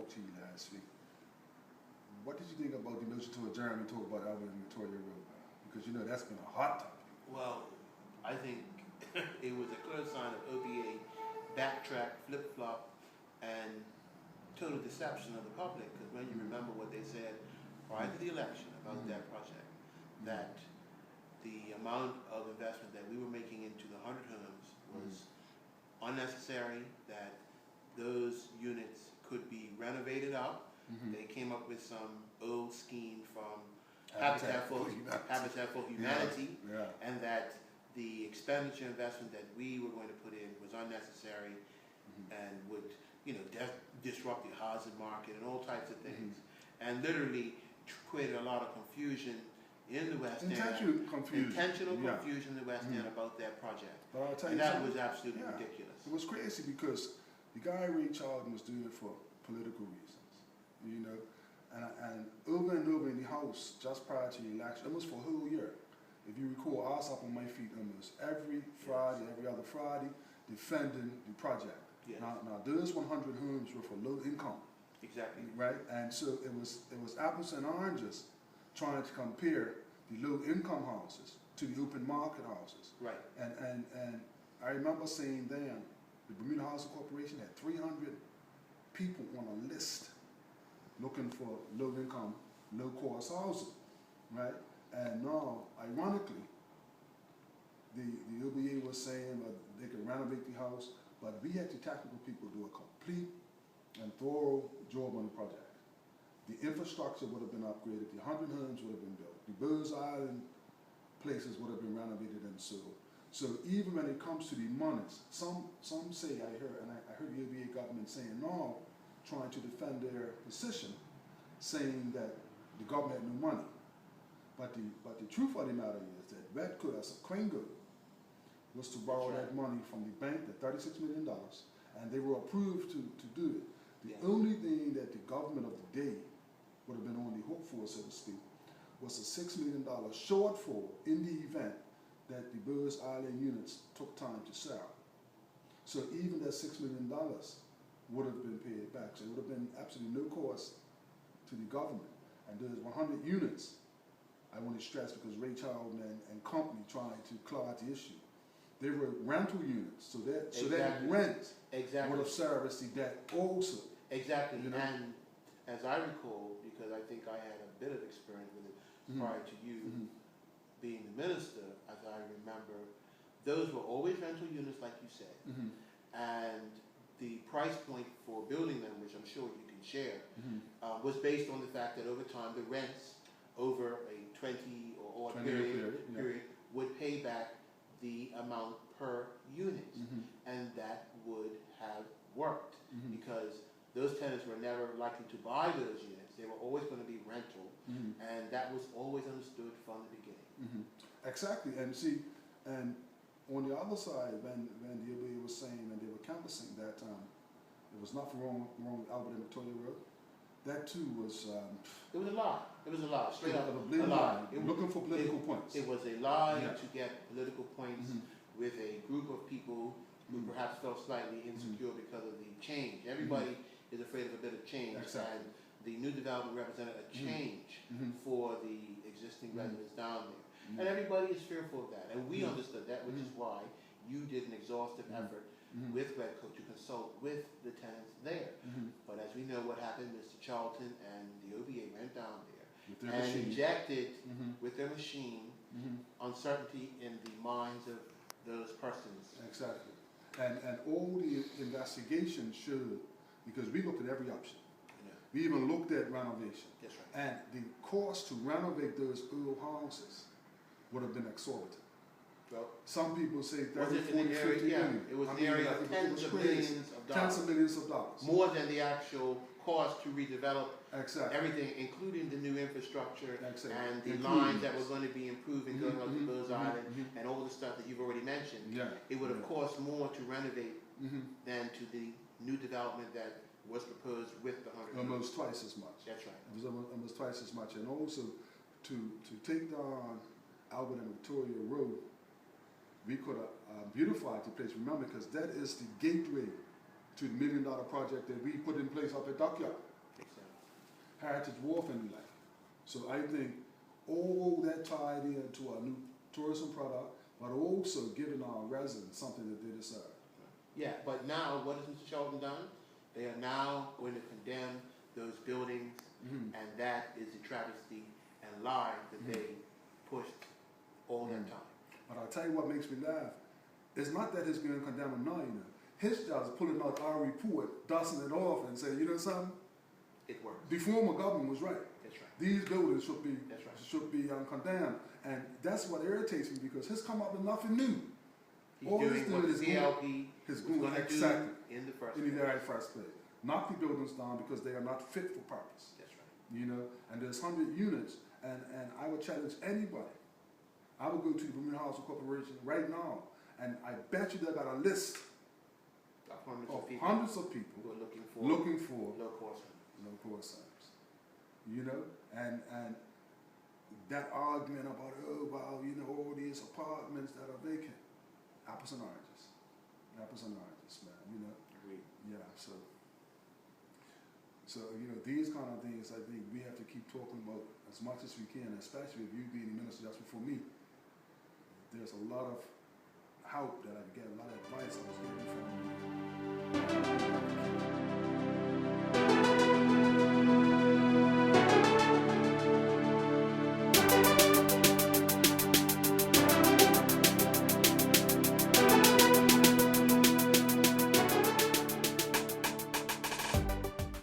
talked to you last week. What did you think about the motion to adjourn and talk about Albert and Victoria Road? Because you know that's been a hot topic. Well, I think it was a clear sign of OBA backtrack, flip-flop, and total deception of the public. Because when you remember what they said prior to the election about that project, that the amount of investment that we were making into the 100 homes was unnecessary, that those units could be renovated out. They came up with some old scheme from Habitat for Humanity, and that the expenditure investment that we were going to put in was unnecessary and would, you know, disrupt the housing market and all types of things, and literally created a lot of confusion in the West End. Intentional confusion in the West End about that project. But I'll tell and you that something. was absolutely ridiculous. It was crazy because the guy Ray Charlton was doing it for political reasons, you know. And over in the House, just prior to the election, almost for a whole year, if you recall, I was up on my feet almost every Friday, every other Friday, defending the project. Yes. Now those 100 homes were for low income. Exactly. Right? And so it was apples and oranges trying to compare the low income houses to the open market houses. Right. And I remember saying then, the Bermuda Housing Corporation had 300 people on a list looking for low-income, low-cost housing, right? And now, ironically, the OBA was saying they could renovate the house, but we had the technical people do a complete and thorough job on the project. The infrastructure would have been upgraded, the 100 homes would have been built, the Birds Island places would have been renovated and so. So even when it comes to the monies, some say, I heard the OBA government saying no, trying to defend their position, saying that the government had no money. But the truth of the matter is that Redco, as a Kringle, was to borrow that money from the bank, the $36 million, and they were approved to do it. The only thing that the government of the day would have been on the hook for, so to speak, was a $6 million shortfall in the event that the Birds Island units took time to sell. So even that $6 million would have been paid back. So it would have been absolutely no cost to the government. And there's 100 units, I want to stress, because Ray Charlton and company tried to clear out the issue. They were rental units, so that rent would have serviced the debt also. Exactly, you know? And as I recall, because I think I had a bit of experience with it prior to you being the minister, as I remember, those were always rental units, like you said, and the price point for building them, which I'm sure you can share, was based on the fact that over time the rents over a 20 or odd period would pay back the amount per unit, and that would have worked because those tenants were never likely to buy those units. They were always going to be rental, and that was always understood from the beginning. Exactly, and see, and on the other side, when the OBA was saying, and they were canvassing that there was nothing wrong with Albert and Victoria Road. That too was. It was a lie. It was a lie. Straight up a lie. Looking for political points. It was a lie to get political points with a group of people who perhaps felt slightly insecure because of the change. Everybody is afraid of a bit of change, and the new development represented a change for the existing residents down there. And everybody is fearful of that, and we understood that, which is why you did an exhaustive effort with Redco to consult with the tenants there. But as we know what happened, Mr. Charlton and the OBA went down there and injected with their machine uncertainty in the minds of those persons. Exactly. And all the investigations showed, because we looked at every option. We even looked at renovation. That's right. And the cost to renovate those old houses would have been exorbitant. Well, some people say 30, 40, 50 million. It was in the area of tens of millions of dollars. Tens of millions of dollars. More than the actual cost to redevelop exactly. everything, including the new infrastructure exactly. and the lines that were going to be improved and going up to Birds Island and all the stuff that you've already mentioned. It would have cost more to renovate than to the new development that was proposed with the 100. Almost twice as much. That's right. It was almost twice as much. And also, to take down Albert and Victoria Road, we could have beautified the place. Remember, because that is the gateway to the $1 million project that we put in place up at Dockyard. heritage warfare in life. So I think all that tied into our new tourism product, but also giving our residents something that they deserve. Yeah, but now, what has Mr. Shelton done? They are now going to condemn those buildings, and that is a travesty and lie that they pushed all that time. But I'll tell you what makes me laugh. It's not that he's going to condemn them now, you know. His job is pulling out our report, dusting it off, and saying, you know something? It works. The former government was right. That's right. These buildings should be That's right. condemned, and that's what irritates me because he's come up with nothing new. He's All doing he's what doing the is PLP is was going going to do exactly in the first in the place. very first place. Knock the buildings down because they are not fit for purpose. That's right. You know, and there's 100 units, and I would challenge anybody. I would go to the Bermuda Housing Corporation right now, and I bet you they got a list Of of people hundreds of people who are looking for looking for low-cost. low-cost centers. You know, and that argument about, oh, well, you know, all these apartments that are vacant, apples and oranges, man. You know. Agreed. Yeah, so you know, these kind of things I think we have to keep talking about as much as we can, especially with you being the minister just before me. There's a lot of help that I get, a lot of advice I was